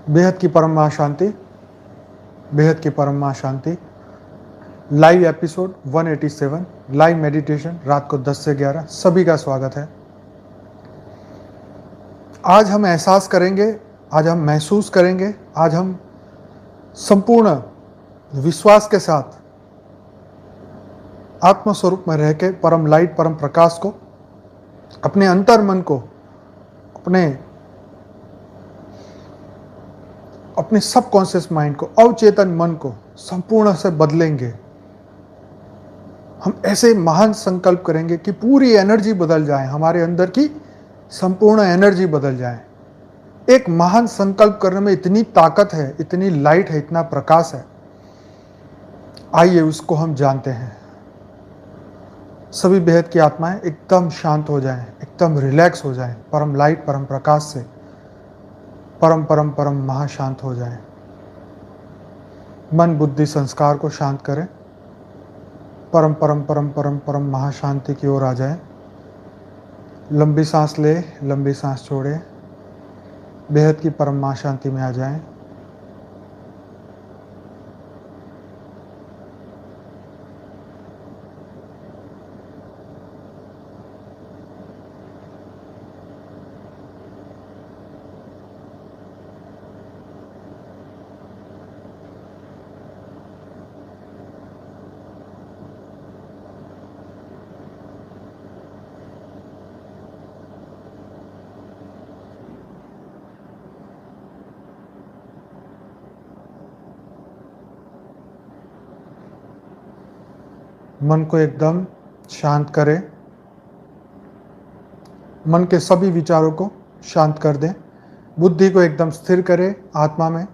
बेहद की परम महाशांति, बेहद की परम महाशांति। लाइव एपिसोड 187 लाइव मेडिटेशन रात को 10 से 11 सभी का स्वागत है। आज हम एहसास करेंगे, आज हम महसूस करेंगे, आज हम संपूर्ण विश्वास के साथ आत्म स्वरूप में रह के परम लाइट, परम प्रकाश को, अपने अंतर मन को, अपने सबकॉन्शियस माइंड को, अवचेतन मन को संपूर्ण से बदलेंगे। हम ऐसे महान संकल्प करेंगे कि पूरी एनर्जी बदल जाए, हमारे अंदर की संपूर्ण एनर्जी बदल जाए। एक महान संकल्प करने में इतनी ताकत है, इतनी लाइट है, इतना प्रकाश है। आइए उसको हम जानते हैं। सभी बेहद की आत्माएं एकदम शांत हो जाएं, एकदम रिलैक्स हो जाएं, परम लाइट, परम प्रकाश से परम परम परम महाशांत हो जाएं। मन, बुद्धि, संस्कार को शांत करें। परम परम परम परम परम महाशांति की ओर आ जाएं। लंबी सांस ले, लंबी सांस छोड़े, बेहद की परम महाशांति में आ जाएं। मन को एकदम शांत करें। मन के सभी विचारों को शांत कर दें। बुद्धि को एकदम स्थिर करें आत्मा में।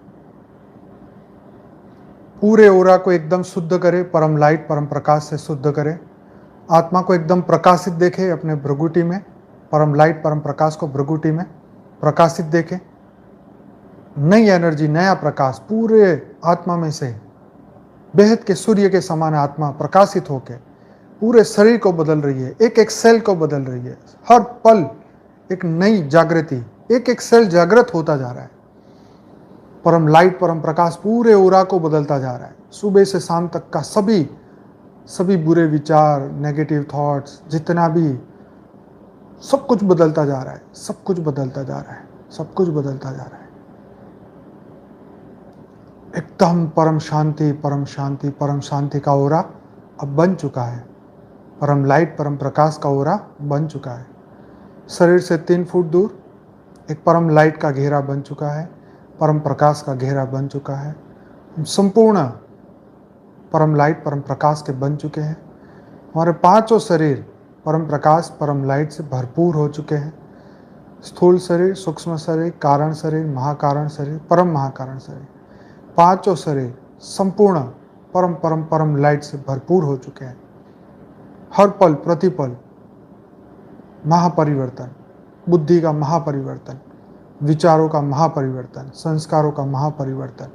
पूरे ओरा को एकदम शुद्ध करें, परम लाइट, परम प्रकाश से शुद्ध करें। आत्मा को एकदम प्रकाशित देखें अपने भ्रगुटी में। परम लाइट, परम प्रकाश को भ्रगुटी में प्रकाशित देखें। नई एनर्जी, नया प्रकाश पूरे आत्मा में से बेहद के सूर्य के समान आत्मा प्रकाशित होकर पूरे शरीर को बदल रही है, एक एक सेल को बदल रही है। हर पल एक नई जागृति, एक एक सेल जागृत होता जा रहा है। परम लाइट, परम प्रकाश पूरे ओरा को बदलता जा रहा है। सुबह से शाम तक का सभी बुरे विचार, नेगेटिव थॉट्स, जितना भी, सब कुछ बदलता जा रहा है, सब कुछ बदलता जा रहा है, सब कुछ बदलता जा रहा है। एकदम परम शांति, परम शांति, परम शांति का ओरा अब बन चुका है। परम लाइट, परम प्रकाश का ओरा बन चुका है। शरीर से 3 फुट दूर एक परम लाइट का घेरा बन चुका है, परम प्रकाश का घेरा बन चुका है। हम संपूर्ण परम लाइट, परम प्रकाश के बन चुके हैं। हमारे 5 शरीर परम प्रकाश, परम लाइट से भरपूर हो चुके हैं। स्थूल शरीर, सूक्ष्म शरीर, कारण शरीर, महाकारण शरीर, परम महाकारण शरीर, 5 शरीर संपूर्ण परम परम परम लाइट से भरपूर हो चुके हैं। हर पल प्रतिपल महापरिवर्तन, बुद्धि का महापरिवर्तन, विचारों का महापरिवर्तन, संस्कारों का महापरिवर्तन।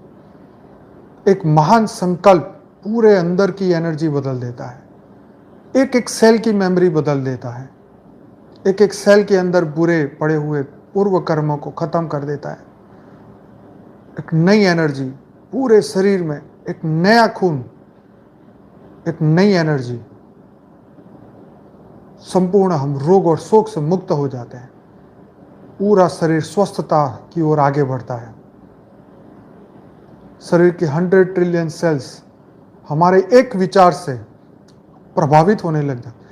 एक महान संकल्प पूरे अंदर की एनर्जी बदल देता है। एक एक सेल की मेमोरी बदल देता है। एक एक सेल के अंदर बुरे पड़े हुए पूर्व कर्मों को खत्म कर देता है। एक नई एनर्जी पूरे शरीर में, एक नया खून, एक नई एनर्जी। संपूर्ण हम रोग और शोक से मुक्त हो जाते हैं। पूरा शरीर स्वस्थता की ओर आगे बढ़ता है। शरीर के 100 ट्रिलियन सेल्स हमारे एक विचार से प्रभावित होने लग जाते।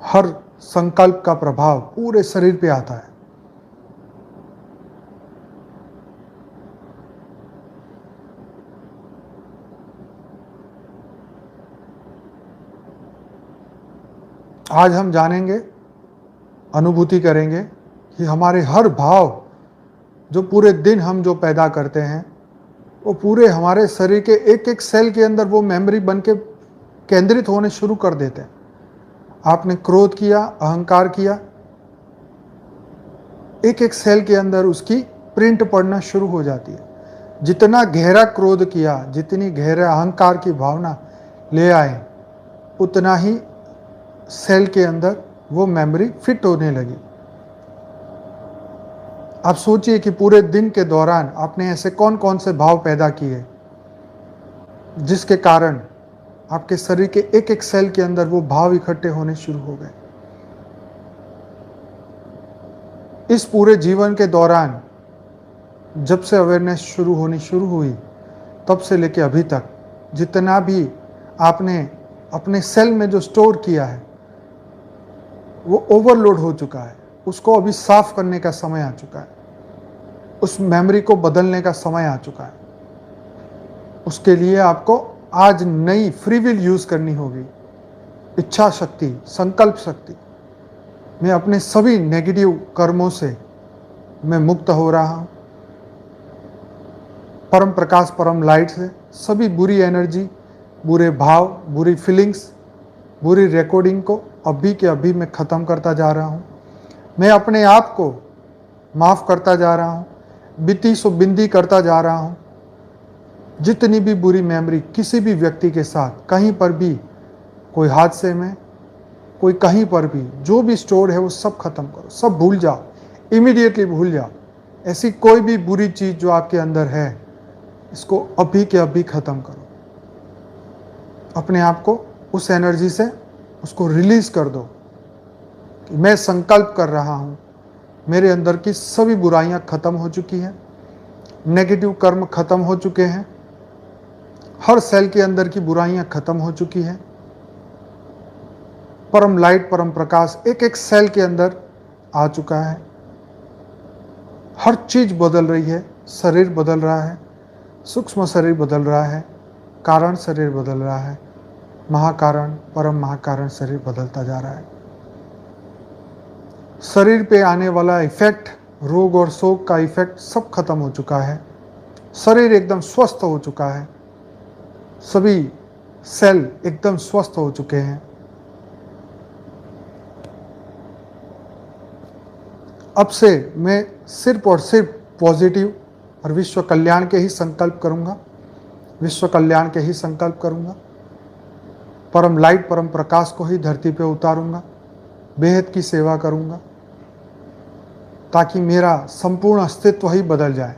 हर संकल्प का प्रभाव पूरे शरीर पे आता है। आज हम जानेंगे, अनुभूति करेंगे कि हमारे हर भाव जो पूरे दिन हम जो पैदा करते हैं, वो पूरे हमारे शरीर के एक एक सेल के अंदर वो मेमोरी बन के केंद्रित होने शुरू कर देते हैं। आपने क्रोध किया, अहंकार किया, एक एक सेल के अंदर उसकी प्रिंट पड़ना शुरू हो जाती है। जितना गहरा क्रोध किया, जितनी गहरा अहंकार की भावना ले आए, उतना ही सेल के अंदर वो मेमोरी फिट होने लगी। आप सोचिए कि पूरे दिन के दौरान आपने ऐसे कौन कौन से भाव पैदा किए जिसके कारण आपके शरीर के एक एक सेल के अंदर वो भाव इकट्ठे होने शुरू हो गए। इस पूरे जीवन के दौरान जब से अवेयरनेस शुरू हुई तब से लेके अभी तक जितना भी आपने अपने सेल में जो स्टोर किया है वो ओवरलोड हो चुका है। उसको अभी साफ करने का समय आ चुका है। उस मेमोरी को बदलने का समय आ चुका है। उसके लिए आपको आज नई फ्री विल यूज करनी होगी, इच्छा शक्ति, संकल्प शक्ति। मैं अपने सभी नेगेटिव कर्मों से मैं मुक्त हो रहा हूं। परम प्रकाश, परम लाइट से सभी बुरी एनर्जी, बुरे भाव, बुरी फीलिंग्स, बुरी रिकॉर्डिंग को अभी के अभी मैं ख़त्म करता जा रहा हूँ। मैं अपने आप को माफ़ करता जा रहा हूँ, बिती सो बिंदी करता जा रहा हूँ। जितनी भी बुरी मेमोरी किसी भी व्यक्ति के साथ कहीं पर भी, कोई हादसे में, कोई कहीं पर भी जो भी स्टोर है वो सब खत्म करो, सब भूल जाओ, इमीडिएटली भूल जाओ। ऐसी कोई भी बुरी चीज़ जो आपके अंदर है इसको अभी के अभी ख़त्म करो। अपने आप को उस एनर्जी से उसको रिलीज कर दो कि मैं संकल्प कर रहा हूँ, मेरे अंदर की सभी बुराइयाँ खत्म हो चुकी हैं, नेगेटिव कर्म खत्म हो चुके हैं, हर सेल के अंदर की बुराइयाँ खत्म हो चुकी हैं। परम लाइट, परम प्रकाश एक एक सेल के अंदर आ चुका है। हर चीज बदल रही है, शरीर बदल रहा है, सूक्ष्म शरीर बदल रहा है, कारण शरीर बदल रहा है, महाकारण, परम महाकारण शरीर बदलता जा रहा है। शरीर पे आने वाला इफेक्ट, रोग और शोक का इफेक्ट सब खत्म हो चुका है। शरीर एकदम स्वस्थ हो चुका है, सभी सेल एकदम स्वस्थ हो चुके हैं। अब से मैं सिर्फ और सिर्फ पॉजिटिव और विश्व कल्याण के ही संकल्प करूंगा, विश्व कल्याण के ही संकल्प करूंगा। परम लाइट, परम प्रकाश को ही धरती पे उतारूंगा, बेहद की सेवा करूंगा ताकि मेरा संपूर्ण अस्तित्व ही बदल जाए।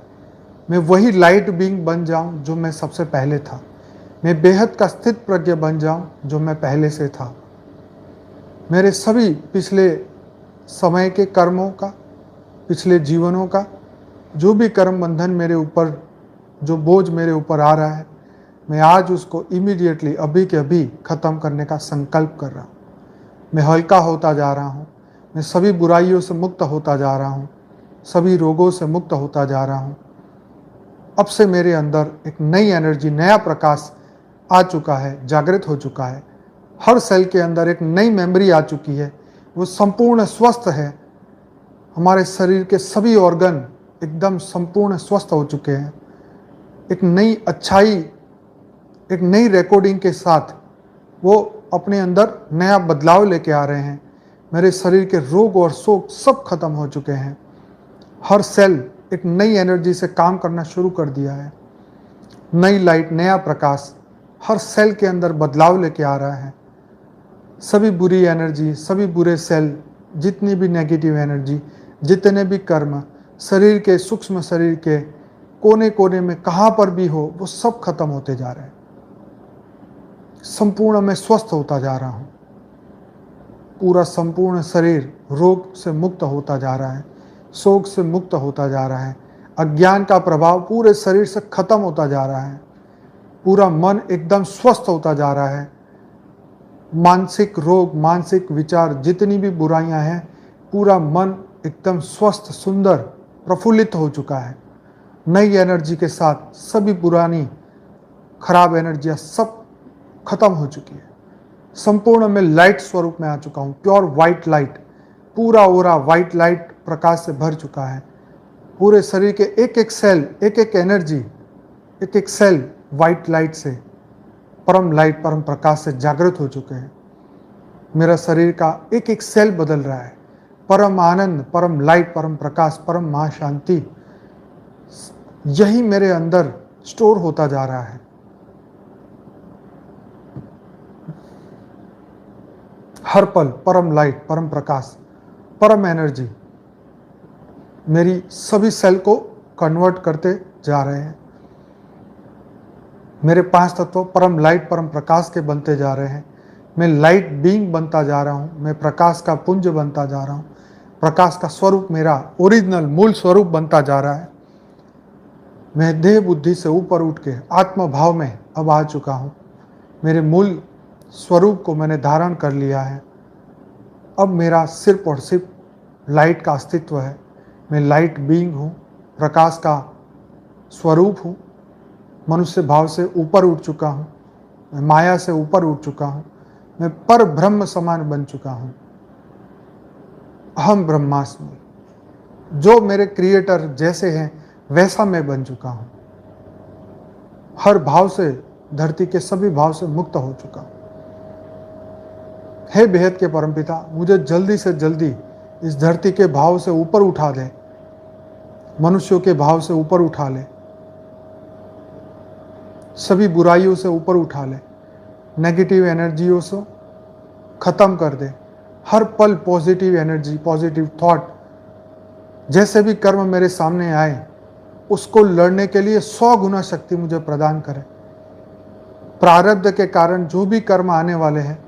मैं वही लाइट बीइंग बन जाऊं जो मैं सबसे पहले था। मैं बेहद का स्थित प्रज्ञ बन जाऊं जो मैं पहले से था। मेरे सभी पिछले समय के कर्मों का, पिछले जीवनों का जो भी कर्म बंधन मेरे ऊपर, जो बोझ मेरे ऊपर आ रहा है, मैं आज उसको इमीडिएटली अभी के अभी ख़त्म करने का संकल्प कर रहा हूँ। मैं हल्का होता जा रहा हूँ, मैं सभी बुराइयों से मुक्त होता जा रहा हूँ, सभी रोगों से मुक्त होता जा रहा हूँ। अब से मेरे अंदर एक नई एनर्जी, नया प्रकाश आ चुका है, जागृत हो चुका है। हर सेल के अंदर एक नई मेमोरी आ चुकी है, वो संपूर्ण स्वस्थ है। हमारे शरीर के सभी ऑर्गन एकदम संपूर्ण स्वस्थ हो चुके हैं। एक नई अच्छाई, एक नई रिकॉर्डिंग के साथ वो अपने अंदर नया बदलाव लेके आ रहे हैं। मेरे शरीर के रोग और शोक सब खत्म हो चुके हैं। हर सेल एक नई एनर्जी से काम करना शुरू कर दिया है। नई लाइट, नया प्रकाश हर सेल के अंदर बदलाव लेके आ रहा है। सभी बुरी एनर्जी, सभी बुरे सेल, जितनी भी नेगेटिव एनर्जी, जितने भी कर्म शरीर के, सूक्ष्म शरीर के कोने कोने में कहाँ पर भी हो, वो सब खत्म होते जा रहे हैं। संपूर्ण मैं स्वस्थ होता जा रहा हूँ। पूरा संपूर्ण शरीर रोग से मुक्त होता जा रहा है, शोक से मुक्त होता जा रहा है। अज्ञान का प्रभाव पूरे शरीर से खत्म होता जा रहा है। पूरा मन एकदम स्वस्थ होता जा रहा है। मानसिक रोग, मानसिक विचार, जितनी भी बुराइयां हैं, पूरा मन एकदम स्वस्थ, सुंदर, प्रफुल्लित हो चुका है। नई एनर्जी के साथ सभी पुरानी खराब एनर्जियां सब खत्म हो चुकी है। संपूर्ण मैं लाइट स्वरूप में आ चुका हूँ, प्योर वाइट लाइट। पूरा ओरा वाइट लाइट प्रकाश से भर चुका है। पूरे शरीर के एक एक सेल, एक एक एनर्जी, एक एक सेल वाइट लाइट से, परम लाइट, परम प्रकाश से जागृत हो चुके हैं। मेरा शरीर का एक एक सेल बदल रहा है। परम आनंद, परम लाइट, परम प्रकाश, परम महाशांति यही मेरे अंदर स्टोर होता जा रहा है। हर पल परम लाइट, परम प्रकाश, परम एनर्जी मेरी सभी सेल को कन्वर्ट करते जा रहे हैं। मेरे 5 तत्व परम लाइट, परम प्रकाश के बनते जा रहे हैं। मैं लाइट बीइंग बनता जा रहा हूँ, मैं प्रकाश का पुंज बनता जा रहा हूँ। प्रकाश का स्वरूप मेरा ओरिजिनल मूल स्वरूप बनता जा रहा है। मैं देह बुद्धि से ऊपर उठ के आत्म भाव में अब आ चुका हूँ। मेरे मूल स्वरूप को मैंने धारण कर लिया है। अब मेरा सिर्फ और सिर्फ लाइट का अस्तित्व है। मैं लाइट बीइंग हूँ, प्रकाश का स्वरूप हूँ। मनुष्य भाव से ऊपर उठ चुका हूँ, मैं माया से ऊपर उठ चुका हूँ, मैं पर ब्रह्म समान बन चुका हूँ। अहम ब्रह्मास्मि, जो मेरे क्रिएटर जैसे हैं वैसा मैं बन चुका हूँ। हर भाव से, धरती के सभी भाव से मुक्त हो चुका हूँ। हे बेहद के परमपिता, मुझे जल्दी से जल्दी इस धरती के भाव से ऊपर उठा दे, मनुष्यों के भाव से ऊपर उठा ले, सभी बुराइयों से ऊपर उठा ले, नेगेटिव एनर्जियों से खत्म कर दे। हर पल पॉजिटिव एनर्जी, पॉजिटिव थॉट, जैसे भी कर्म मेरे सामने आए उसको लड़ने के लिए 100 गुना शक्ति मुझे प्रदान करे। प्रारब्ध के कारण जो भी कर्म आने वाले हैं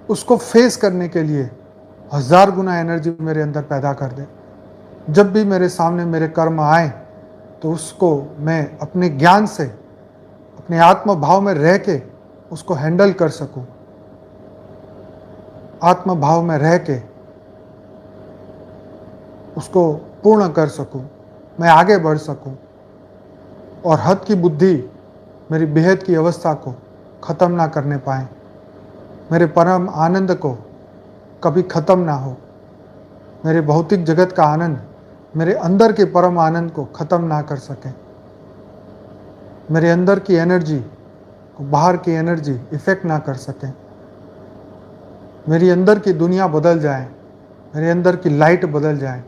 उसको फेस करने के लिए 1000 गुना एनर्जी मेरे अंदर पैदा कर दे। जब भी मेरे सामने मेरे कर्म आए तो उसको मैं अपने ज्ञान से, अपने आत्म भाव में रह के उसको हैंडल कर सकूं। आत्म भाव में रह के उसको पूर्ण कर सकूं, मैं आगे बढ़ सकूं और हद की बुद्धि मेरी बेहद की अवस्था को ख़त्म ना करने पाए। मेरे परम आनंद को कभी ख़त्म ना हो। मेरे भौतिक जगत का आनंद मेरे अंदर के परम आनंद को ख़त्म ना कर सके। मेरे अंदर की एनर्जी को बाहर की एनर्जी इफेक्ट ना कर सके। मेरी अंदर की दुनिया बदल जाए, मेरे अंदर की लाइट बदल जाए,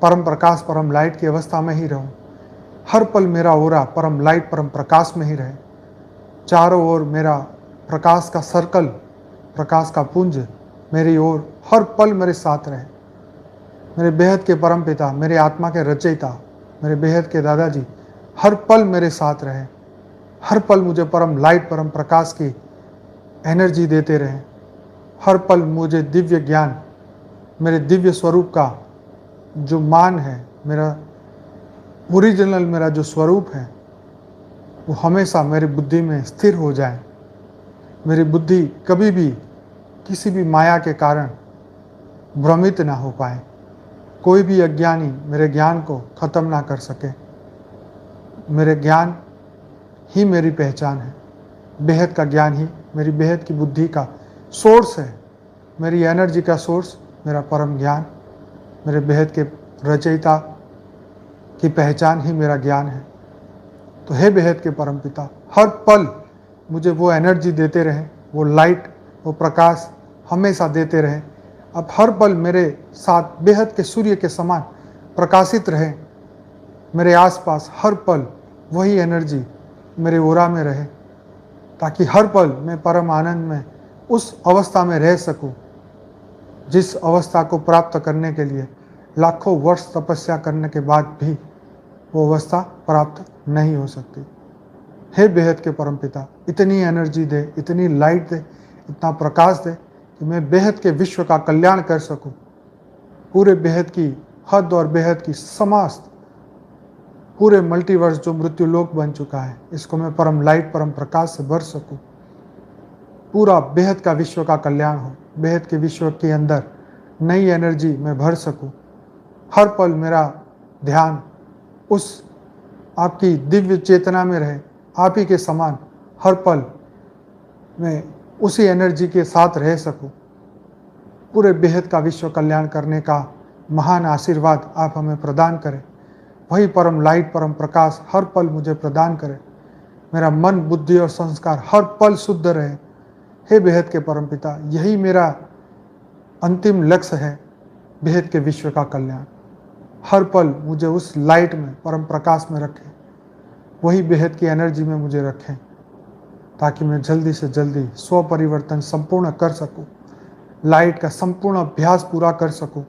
परम प्रकाश, परम लाइट की अवस्था में ही रहूं। हर पल मेरा ओरा परम लाइट, परम प्रकाश में ही रहे। चारों ओर मेरा प्रकाश का सर्कल, प्रकाश का पुंज मेरी ओर हर पल मेरे साथ रहे। मेरे बेहद के परम पिता, मेरे आत्मा के रचयिता, मेरे बेहद के दादाजी हर पल मेरे साथ रहे। हर पल मुझे परम लाइट, परम प्रकाश की एनर्जी देते रहे। हर पल मुझे दिव्य ज्ञान, मेरे दिव्य स्वरूप का जो मान है, मेरा ओरिजिनल मेरा जो स्वरूप है वो हमेशा मेरी बुद्धि में स्थिर हो जाए। मेरी बुद्धि कभी भी किसी भी माया के कारण भ्रमित ना हो पाए। कोई भी अज्ञानी मेरे ज्ञान को ख़त्म ना कर सके। मेरे ज्ञान ही मेरी पहचान है। बेहद का ज्ञान ही मेरी बेहद की बुद्धि का सोर्स है। मेरी एनर्जी का सोर्स मेरा परम ज्ञान, मेरे बेहद के रचयिता की पहचान ही मेरा ज्ञान है। तो हे बेहद के परम पिता, हर पल मुझे वो एनर्जी देते रहें, वो लाइट, वो प्रकाश हमेशा देते रहें। अब हर पल मेरे साथ बेहद के सूर्य के समान प्रकाशित रहे। मेरे आसपास हर पल वही एनर्जी मेरे ओरा में रहे, ताकि हर पल मैं परम आनंद में उस अवस्था में रह सकूं जिस अवस्था को प्राप्त करने के लिए लाखों वर्ष तपस्या करने के बाद भी वो अवस्था प्राप्त नहीं हो सकती। हे बेहद के परमपिता, इतनी एनर्जी दे, इतनी लाइट दे, इतना प्रकाश दे कि मैं बेहद के विश्व का कल्याण कर सकूं। पूरे बेहद की हद और बेहद की समस्त पूरे मल्टीवर्स जो मृत्यु लोक बन चुका है, इसको मैं परम लाइट, परम प्रकाश से भर सकूं। पूरा बेहद का विश्व का कल्याण हो, बेहद के विश्व के अंदर नई एनर्जी मैं भर सकूं। हर पल मेरा ध्यान उस आपकी दिव्य चेतना में रहे, आप ही के समान हर पल मैं उसी एनर्जी के साथ रह सकूं। पूरे बेहद का विश्व कल्याण करने का महान आशीर्वाद आप हमें प्रदान करें। वही परम लाइट, परम प्रकाश हर पल मुझे प्रदान करें। मेरा मन, बुद्धि और संस्कार हर पल शुद्ध रहे। हे बेहद के परमपिता, यही मेरा अंतिम लक्ष्य है, बेहद के विश्व का कल्याण। हर पल मुझे उस लाइट में, परम प्रकाश में रखें, वही बेहद की एनर्जी में मुझे रखें, ताकि मैं जल्दी से जल्दी स्व परिवर्तन संपूर्ण कर सकूं, लाइट का संपूर्ण अभ्यास पूरा कर सकूं,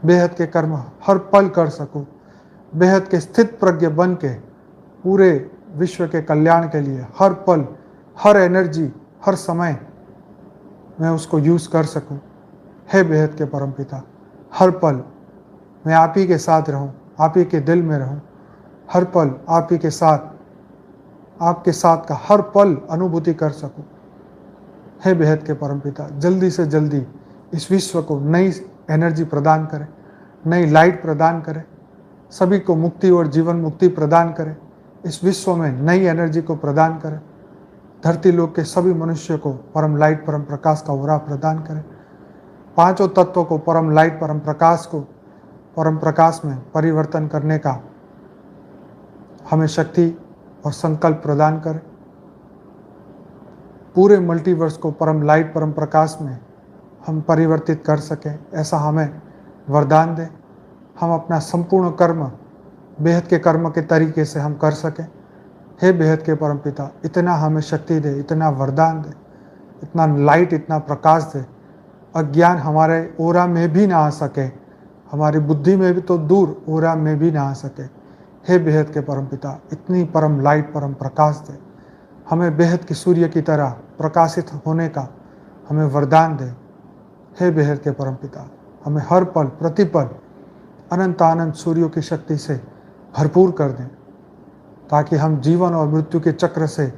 बेहद के कर्म हर पल कर सकूं, बेहद के स्थित प्रज्ञ बन के पूरे विश्व के कल्याण के लिए हर पल, हर एनर्जी, हर समय मैं उसको यूज़ कर सकूं। हे बेहद के परमपिता, हर पल मैं आप ही के साथ रहूं, आप ही के दिल में रहूं, हर पल आप ही के साथ, आपके साथ का हर पल अनुभूति कर सकूं। हे बेहद के परमपिता, जल्दी से जल्दी इस विश्व को नई एनर्जी प्रदान करें, नई लाइट प्रदान करें, सभी को मुक्ति और जीवन मुक्ति प्रदान करें, इस विश्व में नई एनर्जी को प्रदान करें, धरती लोक के सभी मनुष्य को परम लाइट परम प्रकाश का औरा प्रदान करें, पांचों तत्वों को परम लाइट परम प्रकाश को परम प्रकाश में परिवर्तन करने का हमें शक्ति और संकल्प प्रदान करें, पूरे मल्टीवर्स को परम लाइट परम प्रकाश में हम परिवर्तित कर सकें, ऐसा हमें वरदान दें। हम अपना संपूर्ण कर्म बेहद के कर्म के तरीके से हम कर सकें। हे बेहद के परमपिता, इतना हमें शक्ति दे, इतना वरदान दे, इतना लाइट, इतना प्रकाश दे, अज्ञान हमारे ओरा में भी ना आ सके, हमारी बुद्धि में भी तो दूर, ओरा में भी ना आ सके। हे बेहद के परमपिता, इतनी परम लाइट परम प्रकाश दे, हमें बेहद की सूर्य की तरह प्रकाशित होने का हमें वरदान दे। हे बेहद के परमपिता, हमें हर पल प्रतिपल अनंत आनंद सूर्यों की शक्ति से भरपूर कर दें, ताकि हम जीवन और मृत्यु के चक्र से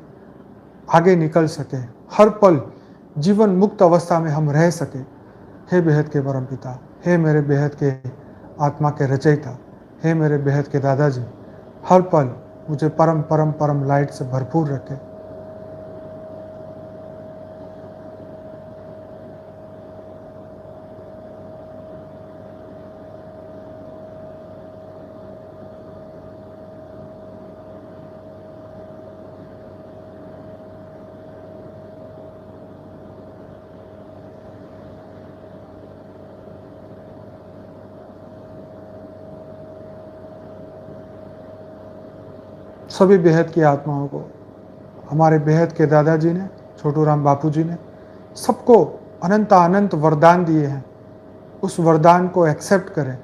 आगे निकल सके, हर पल जीवन मुक्त अवस्था में हम रह सके। हे बेहद के परमपिता, हे मेरे बेहद के आत्मा के रचयिता, हे मेरे बेहद के दादाजी, हर पल मुझे परम परम परम लाइट से भरपूर रखे। सभी बेहद की आत्माओं को हमारे बेहद के दादाजी ने, छोटू राम बापू जी ने सबको अनंत अनंत वरदान दिए हैं। उस वरदान को एक्सेप्ट करें,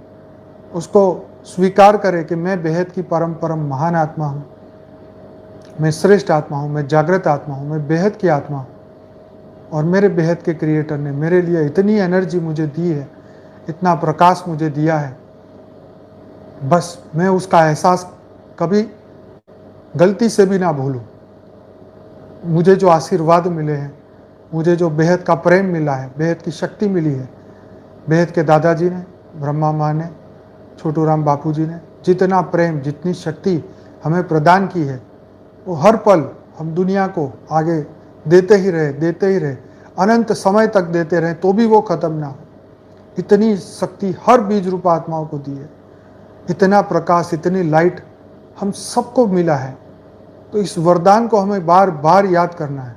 उसको स्वीकार करें कि मैं बेहद की परम परम महान आत्मा हूँ, मैं श्रेष्ठ आत्मा हूँ, मैं जागृत आत्मा हूँ, मैं बेहद की आत्मा हूँ, और मेरे बेहद के क्रिएटर ने मेरे लिए इतनी एनर्जी मुझे दी है, इतना प्रकाश मुझे दिया है। बस मैं उसका एहसास कभी गलती से भी ना भूलूं। मुझे जो आशीर्वाद मिले हैं, मुझे जो बेहद का प्रेम मिला है, बेहद की शक्ति मिली है, बेहद के दादाजी ने, ब्रह्मा माँ ने, छोटू राम बापू जी ने जितना प्रेम, जितनी शक्ति हमें प्रदान की है, वो हर पल हम दुनिया को आगे देते ही रहे, अनंत समय तक देते रहे, तो भी वो खत्म ना हो। इतनी शक्ति हर बीज रूप आत्माओं को दी है, इतना प्रकाश, इतनी लाइट हम सबको मिला है। तो इस वरदान को हमें बार बार याद करना है।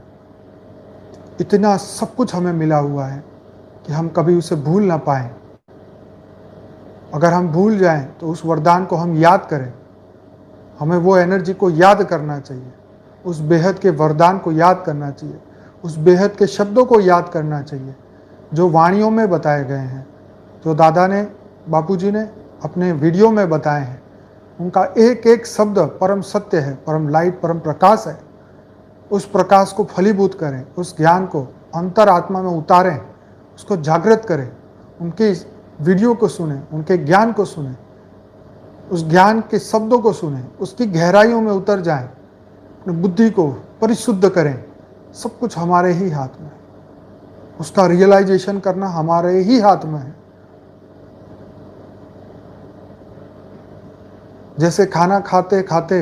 इतना सब कुछ हमें मिला हुआ है कि हम कभी उसे भूल ना पाएं। अगर हम भूल जाएं तो उस वरदान को हम याद करें। हमें वो एनर्जी को याद करना चाहिए, उस बेहद के वरदान को याद करना चाहिए, उस बेहद के शब्दों को याद करना चाहिए जो वाणियों में बताए गए हैं, जो दादा ने, बापूजी ने अपने वीडियो में बताए हैं। उनका एक एक शब्द परम सत्य है, परम लाइट, परम प्रकाश है। उस प्रकाश को फलीभूत करें, उस ज्ञान को अंतर आत्मा में उतारें, उसको जागृत करें, उनके वीडियो को सुने, उनके ज्ञान को सुने, उस ज्ञान के शब्दों को सुने, उसकी गहराइयों में उतर जाएं, अपनी बुद्धि को परिशुद्ध करें। सब कुछ हमारे ही हाथ में है, उसका रियलाइजेशन करना हमारे ही हाथ में है। जैसे खाना खाते खाते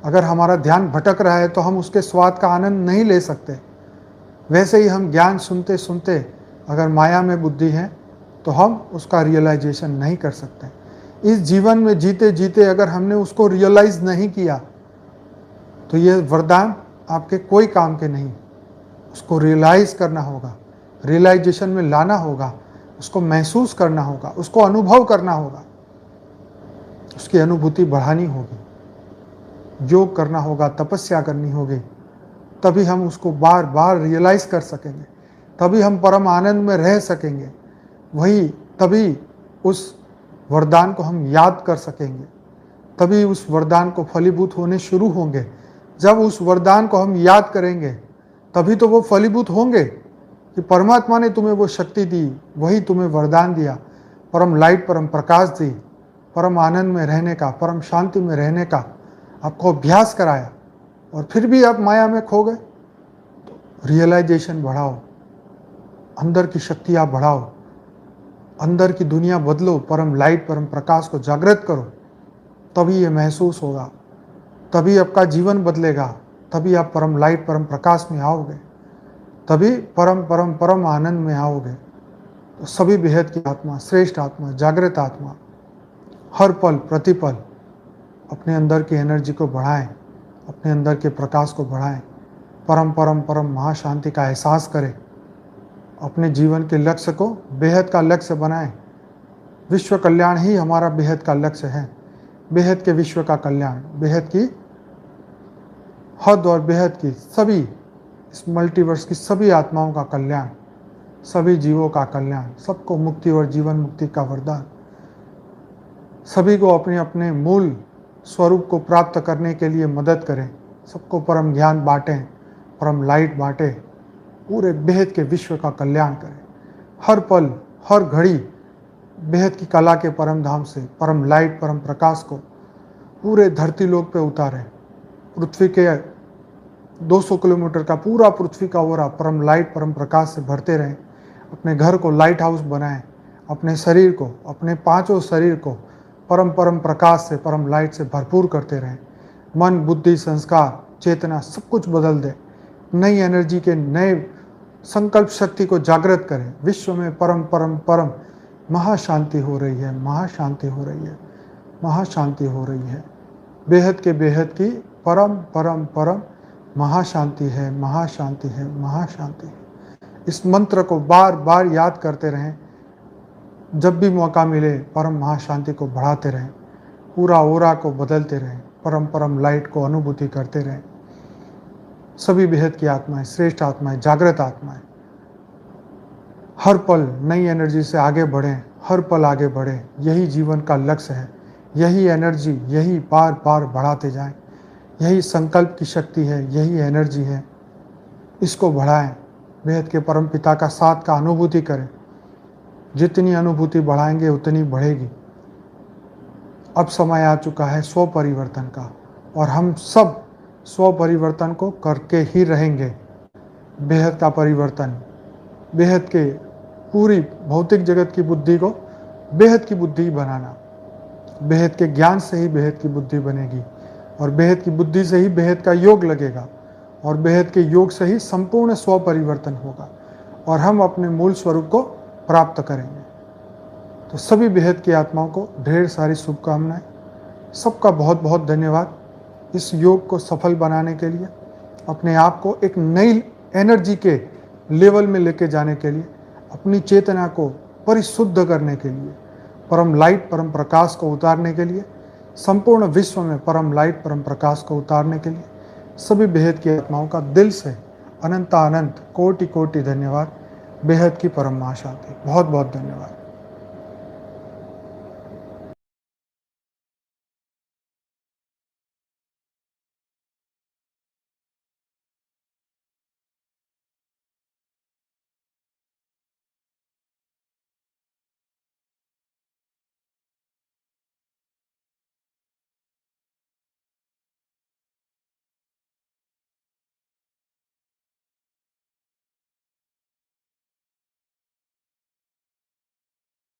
अगर हमारा ध्यान भटक रहा है तो हम उसके स्वाद का आनंद नहीं ले सकते, वैसे ही हम ज्ञान सुनते सुनते अगर माया में बुद्धि है तो हम उसका रियलाइजेशन नहीं कर सकते। इस जीवन में जीते जीते अगर हमने उसको रियलाइज नहीं किया तो ये वरदान आपके कोई काम के नहीं। उसको रियलाइज करना होगा, रियलाइजेशन में लाना होगा, उसको महसूस करना होगा, उसको अनुभव करना होगा, उसकी अनुभूति बढ़ानी होगी, योग करना होगा, तपस्या करनी होगी, तभी हम उसको बार बार रियलाइज कर सकेंगे, तभी हम परम आनंद में रह सकेंगे। वही तभी उस वरदान को हम याद कर सकेंगे, तभी उस वरदान को फलीभूत होने शुरू होंगे। जब उस वरदान को हम याद करेंगे तभी तो वो फलीभूत होंगे कि परमात्मा ने तुम्हें वो शक्ति दी, वही तुम्हें वरदान दिया, परम लाइट, परम प्रकाश दी, परम आनंद में रहने का, परम शांति में रहने का आपको अभ्यास कराया, और फिर भी आप माया में खो गए। तो रियलाइजेशन बढ़ाओ, अंदर की शक्ति आप बढ़ाओ, अंदर की दुनिया बदलो, परम लाइट, परम प्रकाश को जागृत करो, तभी ये महसूस होगा, तभी आपका जीवन बदलेगा, तभी आप परम लाइट, परम प्रकाश में आओगे, तभी परम परम परम आनंद में आओगे। तो सभी बेहद की आत्मा, श्रेष्ठ आत्मा, जागृत आत्मा हर पल प्रतिपल अपने अंदर की एनर्जी को बढ़ाएं, अपने अंदर के प्रकाश को बढ़ाएं, परम परम परम महाशांति का एहसास करें, अपने जीवन के लक्ष्य को बेहद का लक्ष्य बनाएं। विश्व कल्याण ही हमारा बेहद का लक्ष्य है। बेहद के विश्व का कल्याण, बेहद की हद और बेहद की सभी इस मल्टीवर्स की सभी आत्माओं का कल्याण, सभी जीवों का कल्याण, सबको मुक्ति और जीवन मुक्ति का वरदान, सभी को अपने अपने मूल स्वरूप को प्राप्त करने के लिए मदद करें, सबको परम ज्ञान बांटें, परम लाइट बांटें, पूरे बेहद के विश्व का कल्याण करें। हर पल हर घड़ी बेहद की कला के परम धाम से परम लाइट, परम प्रकाश को पूरे धरती लोक पे उतारें। पृथ्वी के 200 किलोमीटर का पूरा पृथ्वी का ओरा परम लाइट, परम प्रकाश से भरते रहें। अपने घर को लाइट हाउस बनाएं, अपने शरीर को, अपने पांचों शरीर को परम परम प्रकाश से, परम लाइट से भरपूर करते रहें। मन, बुद्धि, संस्कार, चेतना सब कुछ बदल दें। नई एनर्जी के नए संकल्प शक्ति को जागृत करें। विश्व में परम परम परम महाशांति हो रही है, महाशांति हो रही है, महाशांति हो रही है। बेहद के बेहद की परम परम परम महाशांति है, महाशांति है, महाशांति है। इस मंत्र को बार बार याद करते रहें। जब भी मौका मिले परम महाशांति को बढ़ाते रहें, पूरा ओरा को बदलते रहें, परम परम लाइट को अनुभूति करते रहें। सभी बेहद की आत्माएं, श्रेष्ठ आत्माएं, जागृत आत्माएं हर पल नई एनर्जी से आगे बढ़ें, हर पल आगे बढ़ें। यही जीवन का लक्ष्य है। यही एनर्जी, यही बार बार बढ़ाते जाएं। यही संकल्प की शक्ति है, यही एनर्जी है। इसको बढ़ाएं। बेहद के परम पिता का साथ का अनुभूति करें। जितनी अनुभूति बढ़ाएंगे उतनी बढ़ेगी। अब समय आ चुका है स्व परिवर्तन का, और हम सब स्व परिवर्तन को करके ही रहेंगे। बेहद का परिवर्तन, बेहद के पूरी भौतिक जगत की बुद्धि को बेहद की बुद्धि बनाना। बेहद के ज्ञान से ही बेहद की बुद्धि बनेगी, और बेहद की बुद्धि से ही बेहद का योग लगेगा, और बेहद के योग से ही संपूर्ण स्व परिवर्तन होगा, और हम अपने मूल स्वरूप को प्राप्त करेंगे। तो सभी बेहद की आत्माओं को ढेर सारी शुभकामनाएं। सबका बहुत बहुत धन्यवाद इस योग को सफल बनाने के लिए, अपने आप को एक नई एनर्जी के लेवल में लेके जाने के लिए, अपनी चेतना को परिशुद्ध करने के लिए, परम लाइट, परम प्रकाश को उतारने के लिए, संपूर्ण विश्व में परम लाइट, परम प्रकाश को उतारने के लिए सभी बेहद की आत्माओं का दिल से अनंत अनंत कोटि कोटि धन्यवाद। बेहद की परम महाशांति। बहुत बहुत धन्यवाद।